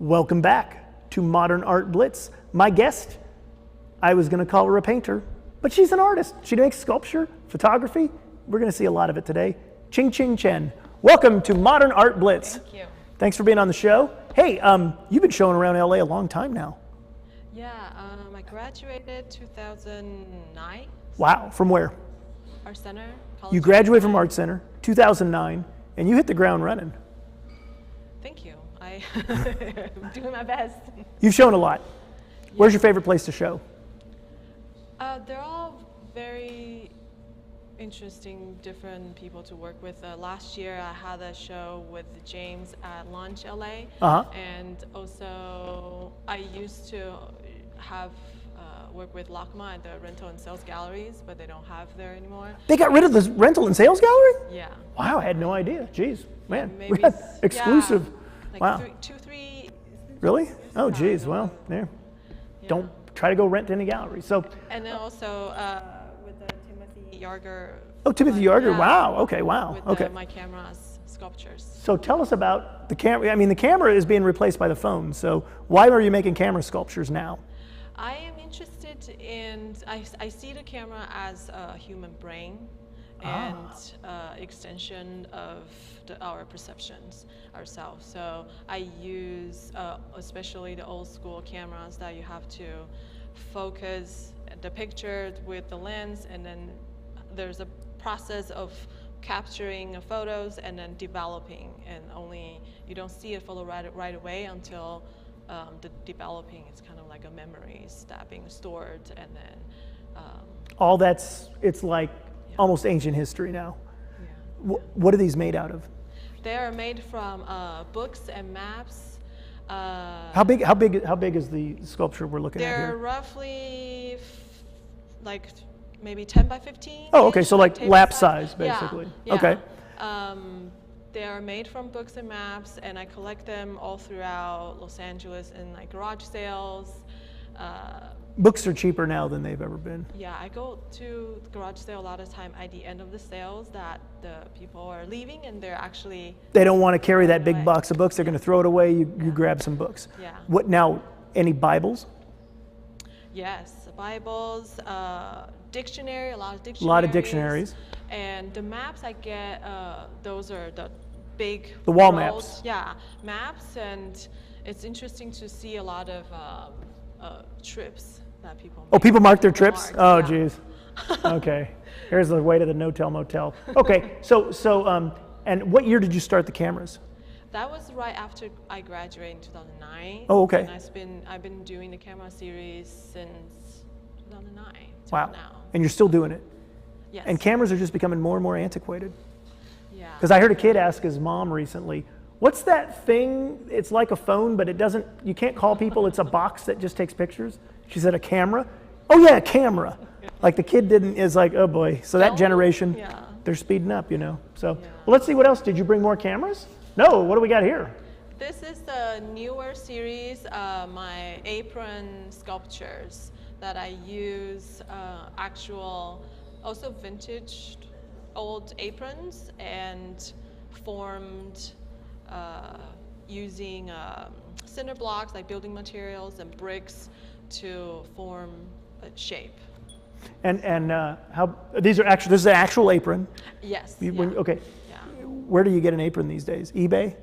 Welcome back to Modern Art Blitz. My guest, I was going to call her a painter, but she's an artist. She makes sculpture, photography. We're going to see a lot of it today. Ching Ching Cheng. Welcome to Modern Art Blitz. Thank you. Thanks for being on the show. Hey, you've been showing around LA a long time now. Yeah, I graduated 2009. Wow, from where? Art Center. You graduated from Art Center, 2009, and you hit the ground running. Thank you. I'm doing my best. You've shown a lot. Where's your favorite place to show? They're all very interesting, different people to work with. Last year I had a show with James at Launch LA. And also I used to have work with LACMA at the rental and sales galleries, but they don't have there anymore. They got rid of the rental and sales gallery? Yeah. Wow, I had no idea. Jeez, man. Maybe Exclusive. Like wow. 3. Really? Oh, geez. Well, there. Yeah. Don't try to go rent any gallery. So. And then also with the Timothy Yarger. Oh, Timothy Yarger. Yeah. Wow. Okay. Wow. With okay. my camera's sculptures. So tell us about the camera. I mean, the camera is being replaced by the phone. So why are you making camera sculptures now? I am interested in. I see the camera as a human brain. And extension of our perceptions ourselves. So I use especially the old school cameras that you have to focus the picture with the lens, and then there's a process of capturing photos and then developing, and only you don't see a photo right away until the developing is kind of like a memories that being stored, and then all that's, it's like almost ancient history now. Yeah. What are these made out of? They are made from books and maps. How big is the sculpture we're looking at here? They're roughly like maybe 10 by 15. Oh, okay, so like lap size, basically. Yeah. Okay. They are made from books and maps, and I collect them all throughout Los Angeles in like garage sales. Books are cheaper now than they've ever been. Yeah, I go to the garage sale a lot of time at the end of the sales that the people are leaving, and they're actually... They don't want to carry that big box of books. They're going to throw it away. You grab some books. Yeah. What now, any Bibles? Yes, Bibles, dictionary, a lot of dictionaries. A lot of dictionaries. And the maps I get, those are the big... The wall roads. maps. Yeah, maps, and it's interesting to see a lot of trips that people make. Oh, people mark their trips? Marks, oh, yeah. geez. Okay. Here's the way to the no-tell motel. Okay, so and what year did you start the cameras? That was right after I graduated in 2009. Oh, okay. And I've been doing the camera series since 2009 till wow. now. And you're still doing it? Yes. And cameras are just becoming more and more antiquated. Yeah. Because I heard a kid ask his mom recently, what's that thing? It's like a phone, but it doesn't, you can't call people. It's a box that just takes pictures. She said, a camera? Oh yeah, a camera. Like the kid is like, oh boy. So that generation, they're speeding up, you know. So well, let's see what else. Did you bring more cameras? No, what do we got here? This is the newer series, my apron sculptures that I use actual, also vintage old aprons and formed using cinder blocks like building materials and bricks to form a shape. And how these are actually, this is an actual apron. Yes. Okay. Yeah. Where do you get an apron these days? eBay?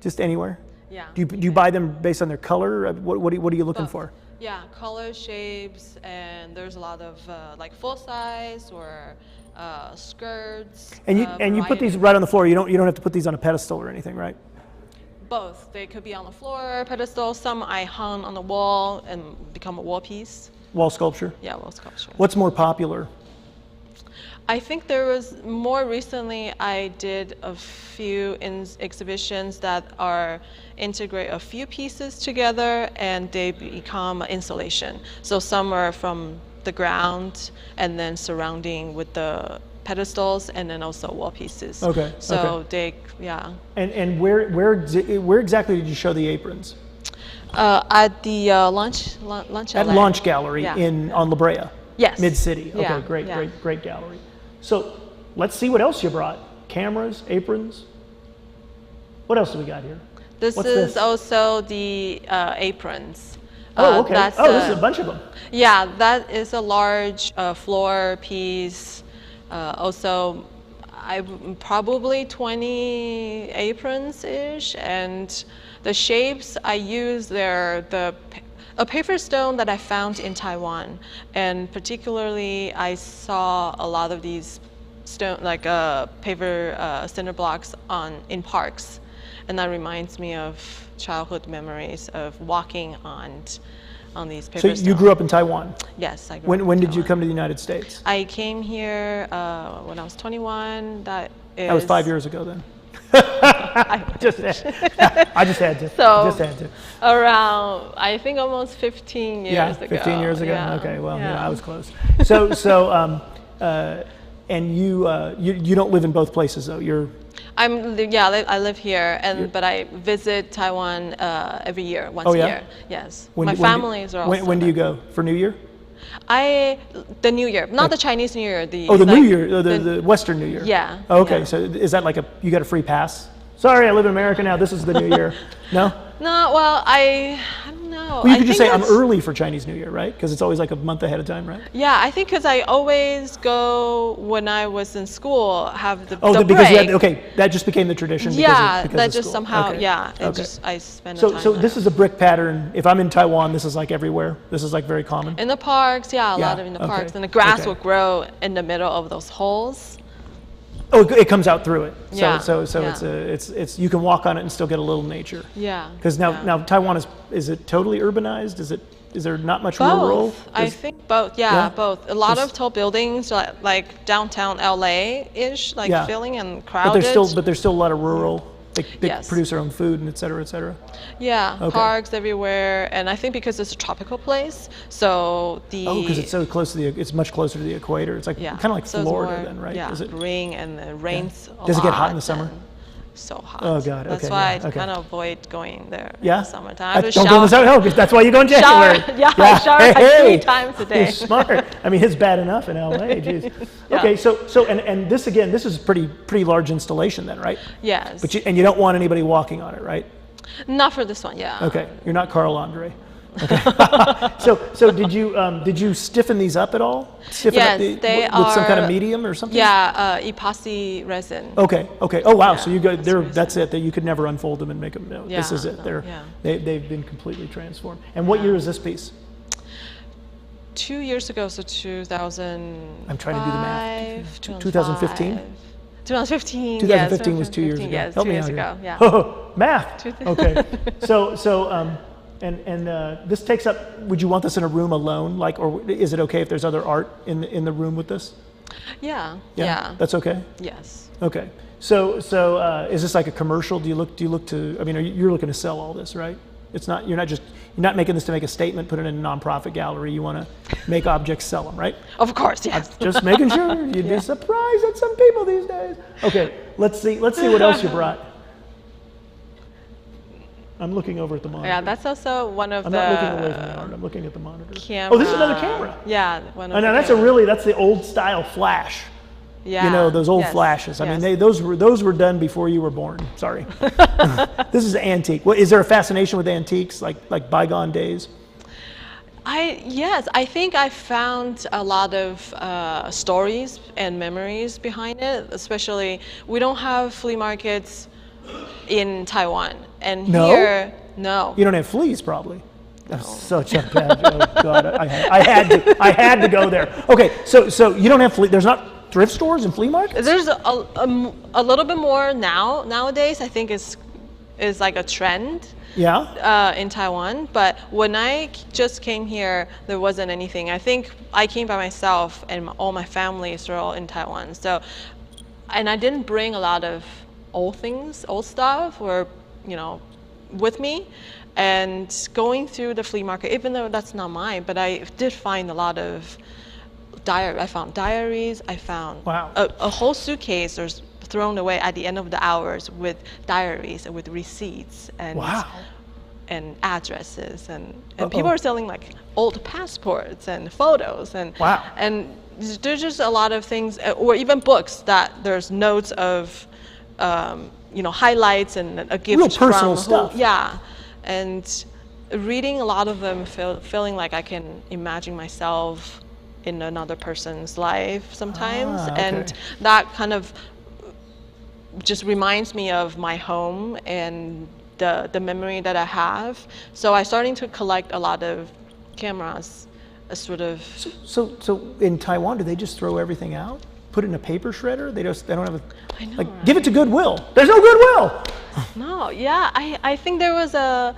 Just anywhere? Yeah. Do you buy them based on their color? What are you looking for? Yeah, color, shapes, and there's a lot of like full size or skirts. And you put these right on the floor. You don't have to put these on a pedestal or anything, right? Both. They could be on the floor, pedestal. Some I hung on the wall and become a wall piece. Wall sculpture? Yeah, wall sculpture. What's more popular? I think there was more recently. I did a few exhibitions that are integrate a few pieces together and they become installation. So some are from the ground and then surrounding with the pedestals and then also wall pieces. Okay. So okay. And where exactly did you show the aprons? At the Launch at Launch Gallery on La Brea. Yes. Mid City. Okay, Yeah. great gallery. So let's see what else you brought. Cameras, aprons. What else do we got here? This What's is this? also the aprons. Oh, okay. That's This is a bunch of them. Yeah, that is a large floor piece. Also, probably 20 aprons-ish, and the shapes I use there, a paper stone that I found in Taiwan, and particularly I saw a lot of these paper cinder blocks in parks, and that reminds me of childhood memories of walking on these paper stones. So you grew up in Taiwan? Yes, I grew up When in did you Taiwan. come to the United States? I came here when I was 21. That was 5 years ago then. I just had to. So, just had to. Around, I think almost 15 years ago. 15 years ago? Yeah. Okay, well, Yeah. I was close. And you don't live in both places though. I live here, but I visit Taiwan every year, once a year. Yes. My families are also When do you go? For New Year? The New Year, not the Chinese New Year. The New Year, the Western New Year. Yeah. Oh, okay, yeah. so is that like you got a free pass? Sorry, I live in America now. This is the New Year. No? No, well, I don't know. Well, you could just say I'm early for Chinese New Year, right? Because it's always like a month ahead of time, right? Yeah, I think because I always go when I was in school, have the because break. That just became the tradition. Yeah, because that of just school. somehow, okay. I spend the time So there. this is a brick pattern. If I'm in Taiwan, this is like everywhere. This is like very common. In the parks, a lot of in the parks, and the grass will grow in the middle of those holes. Oh, it comes out through it. So yeah. it's you can walk on it and still get a little nature. Yeah. Because now Taiwan is it totally urbanized? Is there not much rural? I think both. Yeah, both. A lot of tall buildings, like downtown LA-ish, filling and crowded. But there's still a lot of rural. They produce their own food and et cetera, et cetera. Yeah, parks everywhere, and I think because it's a tropical place, so because it's so close to it's much closer to the equator. It's like kind of like Florida then, right? Yeah, green and it rains. Does it get hot in the summer? So hot. Oh God. That's why I kind of avoid going there in the summertime. Don't go in the summer. No, that's why you go in January. I shower like 3 times a day. You're smart. I mean, it's bad enough in LA. Jeez. Okay, so and this again, this is a pretty large installation then, right? Yes. But you don't want anybody walking on it, right? Not for this one, yeah. Okay, you're not Carl Andre. Okay. so did you stiffen these up at all? Yes, they are. With some kind of medium or something? Yeah, epoxy resin. Okay. Oh wow. So you go there. That's it. That you could never unfold them and make them. No, this is it. They've been completely transformed. And what year is this piece? 2 years ago, so 2000. I'm trying to do the math. 2015. 2015. 2015 was 2 years ago. Yes, Help 2 me years out ago. here. Yeah. Math. Okay. And this takes up. Would you want this in a room alone, or is it okay if there's other art in the room with this? Yeah. That's okay. Yes. Okay. So is this like a commercial? Do you look to? I mean, you're looking to sell all this, right? It's not. You're not making this to make a statement, put it in a nonprofit gallery. You want to make objects, sell them, right? Of course, yes. Just making sure. You'd be surprised at some people these days. Okay. Let's see what else you brought. I'm looking over at the monitor. Yeah, that's also one of I'm not looking away from the art. I'm looking at the monitor. Camera. Oh, this is another camera. Yeah, one of that's that's the old style flash. Yeah. You know, those old flashes. I mean, those were done before you were born. Sorry. This is antique. Well, is there a fascination with antiques, like bygone days? Yes, I think I found a lot of stories and memories behind it. Especially, we don't have flea markets in Taiwan, and here, no. You don't have fleas, probably. That's such a bad joke. Oh God, I had to go there. Okay, so you don't have flea. There's not thrift stores and flea markets? There's a little bit more nowadays. I think is like a trend. Yeah. In Taiwan, but when I just came here, there wasn't anything. I think I came by myself, and all my families are all in Taiwan. So, and I didn't bring a lot of old stuff, or with me. And going through the flea market, even though that's not mine, but I did find a lot of I found diaries. I found a whole suitcase was thrown away at the end of the hours with diaries and with receipts and and addresses and people are selling like old passports and photos and and there's just a lot of things, or even books that there's notes of highlights and a gift Real personal from stuff. Yeah, and reading a lot of them, feeling like I can imagine myself in another person's life sometimes, and that kind of just reminds me of my home and the memory that I have. So I'm starting to collect a lot of cameras, a sort of. So in Taiwan, do they just throw everything out? Put it in a paper shredder? They don't have a, I know, like, right? give it to Goodwill. There's no Goodwill. No, yeah, I think there was a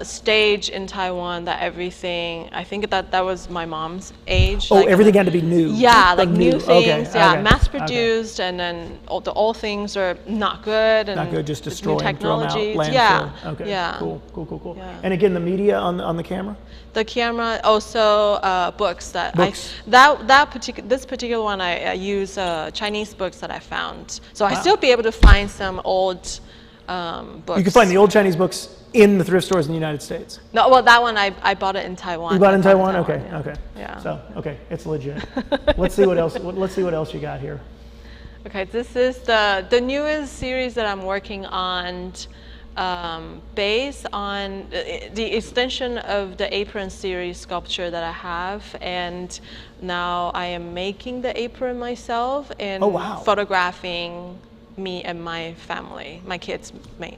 stage in Taiwan that everything, I think that was my mom's age. Oh, like everything had to be new. Yeah, like new things, Okay, mass produced, and then all things are not good. And not good, just destroy new them, throw them out, technologies. landfill. Yeah, Okay, yeah. Cool. Yeah. And again, the media on the camera? The camera, also books that Books. this particular one I use Chinese books that I found. So I still be able to find some old books. You can find the old Chinese books in the thrift stores in the United States. No, well, that one I bought it in Taiwan. You bought it in Taiwan? Yeah. Okay. Yeah. So, okay, it's legit. Let's see what else. Let's see what else you got here. Okay, this is the newest series that I'm working on, based on the extension of the apron series sculpture that I have, and now I am making the apron myself and photographing me and my family, my kids.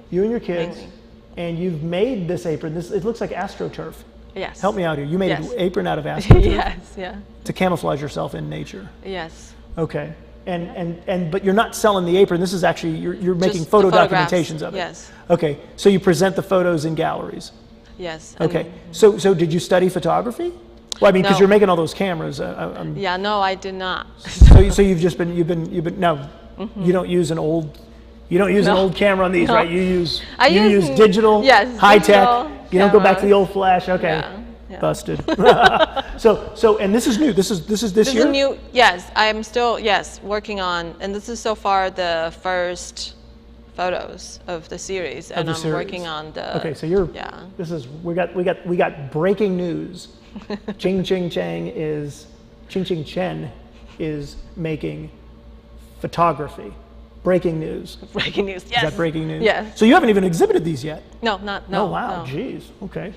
You and your kids, mainly. And you've made this apron. It looks like AstroTurf. Yes. Help me out here. You made Yes. an apron out of AstroTurf. Yes, yeah. To camouflage yourself in nature. Yes. Okay. But you're not selling the apron. This is actually you're making Just photo the photographs. documentations of it. Yes. Okay. So you present the photos in galleries. Yes. Okay. So did you study photography? Well, I mean, because No. you're making all those cameras. Yeah. No, I did not. So you've been no. You don't use an old. You don't use an No. old camera on these, No. right? You use I use digital, yes, high digital tech. You don't go back to the cameras. old flash. Okay, Yeah. busted. So and this is new. This is this This year. is new. Yes, I'm still working on, and this is so far the first photos of the series, and the I'm series. working on the. Okay, so you're. Yeah. This is we got breaking news. Ching Ching Cheng is making photography. Breaking news. Breaking news. Yes. Is that breaking news? Yes. So you haven't even exhibited these yet. No, not no. Oh wow, no. geez. Okay.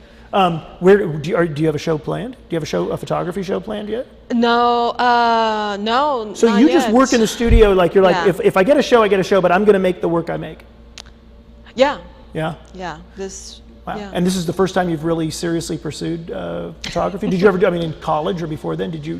Where do you have a show planned? Do you have a photography show planned yet? No, no. So not you yet. just work in the studio like you're like Yeah. if I get a show, I get a show, but I'm going to make the work I make. Yeah. Yeah. Yeah. This. Wow. Yeah. And this is the first time you've really seriously pursued photography. Did you ever do? I mean, in college or before then, did you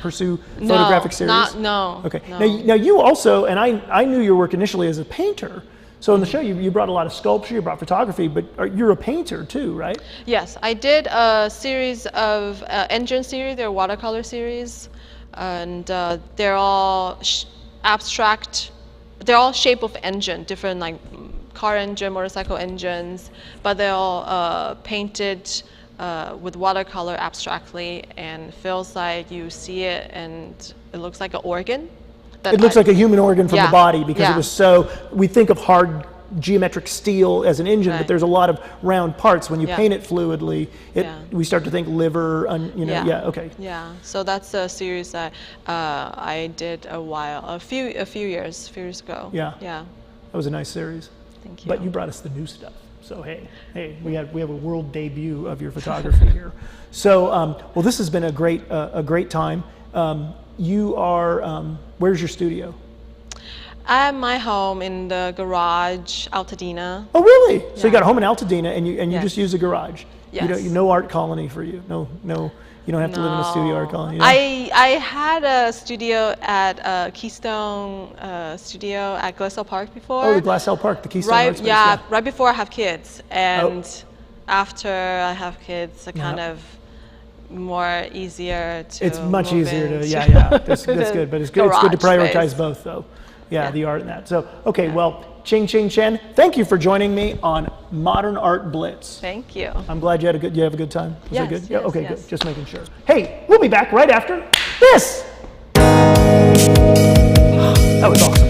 pursue photographic series? No. Okay. No. Now you also, and I knew your work initially as a painter. So in the show, you brought a lot of sculpture, you brought photography, but you're a painter too, right? Yes, I did a series of engine series. They're watercolor series, and they're all abstract. They're all shape of engine, different like car engine, motorcycle engines, but they're all painted with watercolor abstractly, and feels like you see it and it looks like an organ. It looks like a human organ from the body because it was so, we think of hard geometric steel as an engine, but there's a lot of round parts. When you paint it fluidly, we start to think liver, okay. Yeah, so that's a series that I did a few years ago. Yeah. Yeah. That was a nice series. Thank you. But you brought us the new stuff. So hey, we have a world debut of your photography here. So well, this has been a great time. You are where's your studio? I have my home in the garage, Altadena. Oh really? So you got a home in Altadena, and you just use a garage. Yes. No art colony for you. No. You don't have to live in a studio art colony. I had a studio at Keystone Studio at Glassell Park before. Oh, the Glassell Park, the Keystone Art Space. Yeah, right before I have kids, and after I have kids, I kind of more easier to. It's much move easier to. into Yeah. That's good. But it's good to prioritize space. both, though. Yeah, the art and that. So okay, well, Ching Ching Cheng, thank you for joining me on Modern Art Blitz. Thank you. I'm glad you have a good time. Was Yes, that good? yes, Yeah. Okay. yes. Good. Just making sure. Hey, we'll be back right after this. That was awesome.